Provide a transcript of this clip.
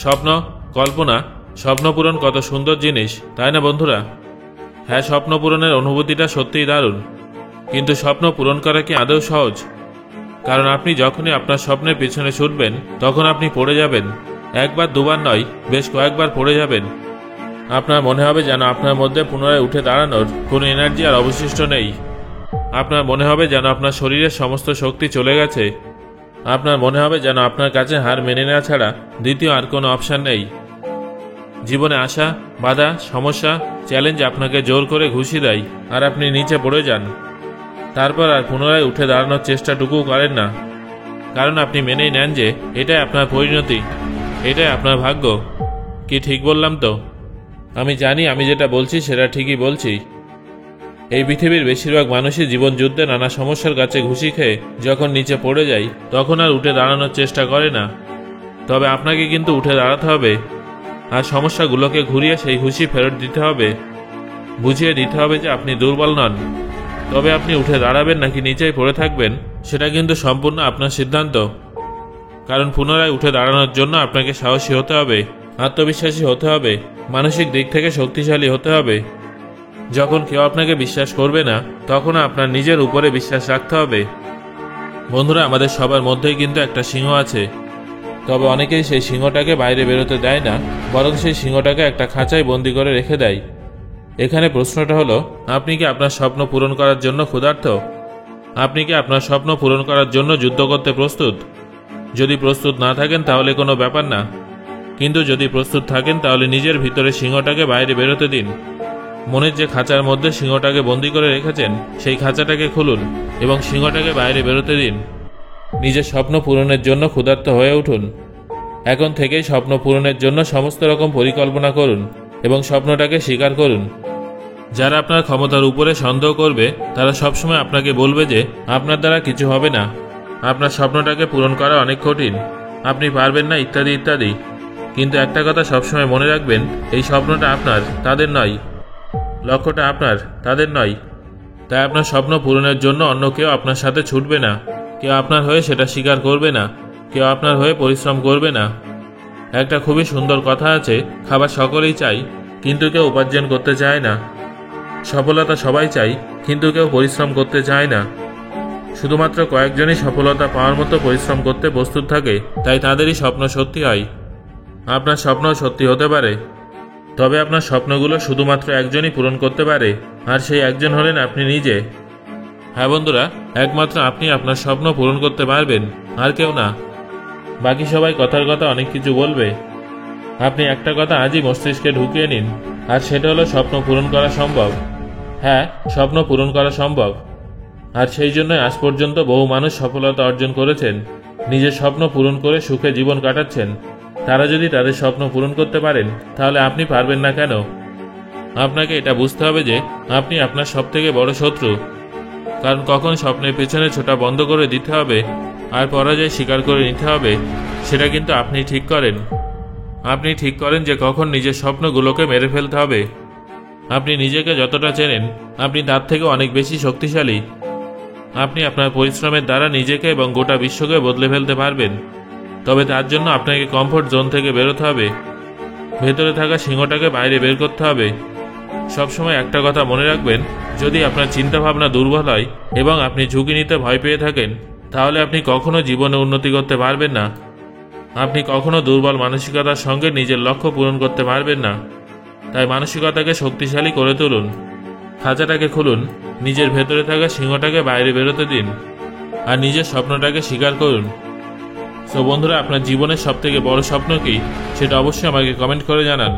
স্বপ্ন, কল্পনা, স্বপ্ন পূরণ কত সুন্দর জিনিস, তাই না বন্ধুরা? হ্যাঁ, স্বপ্ন পূরণের অনুভূতিটা সত্যিই দারুণ। কিন্তু স্বপ্ন পূরণ করা কি আদৌ সহজ? কারণ আপনি যখনই আপনার স্বপ্নের পিছনে ছুটবেন তখন আপনি পড়ে যাবেন। একবার দুবার নয়, বেশ কয়েকবার পড়ে যাবেন। আপনার মনে হবে যেন আপনার মধ্যে পুনরায় উঠে দাঁড়ানোর কোনো এনার্জি আর অবশিষ্ট নেই। আপনার মনে হবে যেন আপনার শরীরের সমস্ত শক্তি চলে গেছে। আপনার মনে হবে যেন আপনার কাছে হার মেনে নেওয়া ছাড়া দ্বিতীয় আর কোনো অপশান নেই। জীবনে আশা, বাধা, সমস্যা, চ্যালেঞ্জ আপনাকে জোর করে ঘুষি দেয় আর আপনি নিচে পড়ে যান। তারপর আর পুনরায় উঠে দাঁড়ানোর চেষ্টাটুকুও করেন না, কারণ আপনি মেনেই নেন যে এটাই আপনার পরিণতি, এটাই আপনার ভাগ্য। কি ঠিক বললাম তো? আমি জানি আমি যেটা বলছি সেটা ঠিকই বলছি। এই পৃথিবীর বেশিরভাগ মানুষই জীবন যুদ্ধে নানা সমস্যার কাছে ঘুষি খেয়ে যখন নিচে পড়ে যায় তখন আর উঠে দাঁড়ানোর চেষ্টা করে না। তবে আপনাকে কিন্তু উঠে দাঁড়াতে হবে, আর সমস্যাগুলোকে ঘুরিয়ে সেই ঘুষি ফেরত দিতে হবে, বুঝিয়ে দিতে হবে যে আপনি দুর্বল নন। তবে আপনি উঠে দাঁড়াবেন নাকি নিচেই পড়ে থাকবেন সেটা কিন্তু সম্পূর্ণ আপনার সিদ্ধান্ত। কারণ পুনরায় উঠে দাঁড়ানোর জন্য আপনাকে সাহসী হতে হবে, আত্মবিশ্বাসী হতে হবে, মানসিক দিক থেকে শক্তিশালী হতে হবে। যখন কেউ আপনাকে বিশ্বাস করবে না তখন আপনার নিজের উপরে বিশ্বাস রাখতে হবে। বন্ধুরা, আমাদের সবার মধ্যেই কিন্তু একটা সিংহ আছে, তবে অনেকেই সেই সিংহটাকে বাইরে বেরোতে দেয় না, বরং সেই সিংহটাকে একটা খাঁচায় বন্দি করে রেখে দেয়। এখানে প্রশ্নটা হলো, আপনি কি আপনার স্বপ্ন পূরণ করার জন্য ক্ষুধার্ত? আপনি কি আপনার স্বপ্ন পূরণ করার জন্য যুদ্ধ করতে প্রস্তুত? যদি প্রস্তুত না থাকেন তাহলে কোনো ব্যাপার না, কিন্তু যদি প্রস্তুত থাকেন তাহলে নিজের ভিতরে সিংহটাকে বাইরে বেরোতে দিন। মনের যে খাঁচার মধ্যে সিংহটাকে বন্দি করে রেখেছেন সেই খাঁচাটাকে খুলুন এবং সিংহটাকে বাইরে বেরোতে দিন। নিজের স্বপ্ন পূরণের জন্য ক্ষুধার্ত হয়ে উঠুন। এখন থেকেই স্বপ্ন পূরণের জন্য সমস্ত রকম পরিকল্পনা করুন এবং স্বপ্নটাকে স্বীকার করুন। যারা আপনার ক্ষমতার উপরে সন্দেহ করবে তারা সবসময় আপনাকে বলবে যে আপনার দ্বারা কিছু হবে না, আপনার স্বপ্নটাকে পূরণ করা অনেক কঠিন, আপনি পারবেন না, ইত্যাদি ইত্যাদি। কিন্তু একটা কথা সবসময় মনে রাখবেন, এই স্বপ্নটা আপনার, তাদের নয়। লক্ষ্যটা আপনার, তাদের নয়। তাই আপনার স্বপ্ন পূরণের জন্য অন্য কেউ আপনার সাথে ছুটবে না, কেউ আপনার হয়ে সেটা স্বীকার করবে না, কেউ আপনার হয়ে পরিশ্রম করবে না। একটা খুবই সুন্দর কথা আছে, খাবার সকলেই চাই কিন্তু কেউ উপার্জন করতে চায় না। সফলতা সবাই চাই কিন্তু কেউ পরিশ্রম করতে চায় না। শুধুমাত্র কয়েকজনই সফলতা পাওয়ার মতো পরিশ্রম করতে প্রস্তুত থাকে, তাই তাদেরই স্বপ্ন সত্যি হয়। আপনার স্বপ্নও সত্যি হতে পারে, তবে আপনার স্বপ্নগুলো শুধুমাত্র একজনই পূরণ করতে পারে, আর সেই একজন হলেন আপনি নিজে। হ্যাঁ বন্ধুরা, একমাত্র আপনি আপনার স্বপ্ন পূরণ করতে পারবেন, আর কেউ না। বাকি সবাই কথার কথা অনেক কিছু বলবে, আপনি একটা কথা আজই মস্তিষ্কে ঢুকিয়ে নিন, আর সেটা হলো স্বপ্ন পূরণ করা সম্ভব। হ্যাঁ, স্বপ্ন পূরণ করা সম্ভব। আর সেই জন্যই আজ পর্যন্ত বহু মানুষ সফলতা অর্জন করেছেন, নিজের স্বপ্ন পূরণ করে সুখে জীবন কাটাচ্ছেন। তারা যদি তাদের স্বপ্ন পূরণ করতে পারেন তাহলে আপনি পারবেন না কেন? আপনাকে এটা বুঝতে হবে যে আপনি আপনার সবথেকে বড় শত্রু। কারণ কখন স্বপ্নের পেছনে ছোটা বন্ধ করে দিতে হবে আর পরাজয় স্বীকার করে নিতে হবে সেটা কিন্তু আপনি ঠিক করেন। আপনি ঠিক করেন যে কখন নিজের স্বপ্নগুলোকে মেরে ফেলতে হবে। আপনি নিজেকে যতটা চেনেন আপনি তার থেকে অনেক বেশি শক্তিশালী। আপনি আপনার পরিশ্রমের দ্বারা নিজেকে এবং গোটা বিশ্বকে বদলে ফেলতে পারবেন। তবে তার জন্য আপনাকে কমফোর্ট জোন থেকে বেরোতে হবে, ভেতরে থাকা সিংহটাকে বাইরে বের করতে হবে। সবসময় একটা কথা মনে রাখবেন, যদি আপনার চিন্তাভাবনা দুর্বল হয় এবং আপনি ঝুঁকি নিতে ভয় পেয়ে থাকেন তাহলে আপনি কখনো জীবনে উন্নতি করতে পারবেন না। আপনি কখনো দুর্বল মানসিকতার সঙ্গে নিজের লক্ষ্য পূরণ করতে পারবেন না। তাই মানসিকতাকে শক্তিশালী করে তুলুন, খাঁচাটাকে খুলুন, নিজের ভেতরে থাকা সিংহটাকে বাইরে বেরোতে দিন, আর নিজের স্বপ্নটাকে স্বীকার করুন। সো বন্ধুরা, আপনার জীবনের সবথেকে বড় স্বপ্ন কি সেটা অবশ্যই আমাকে কমেন্ট করে জানান।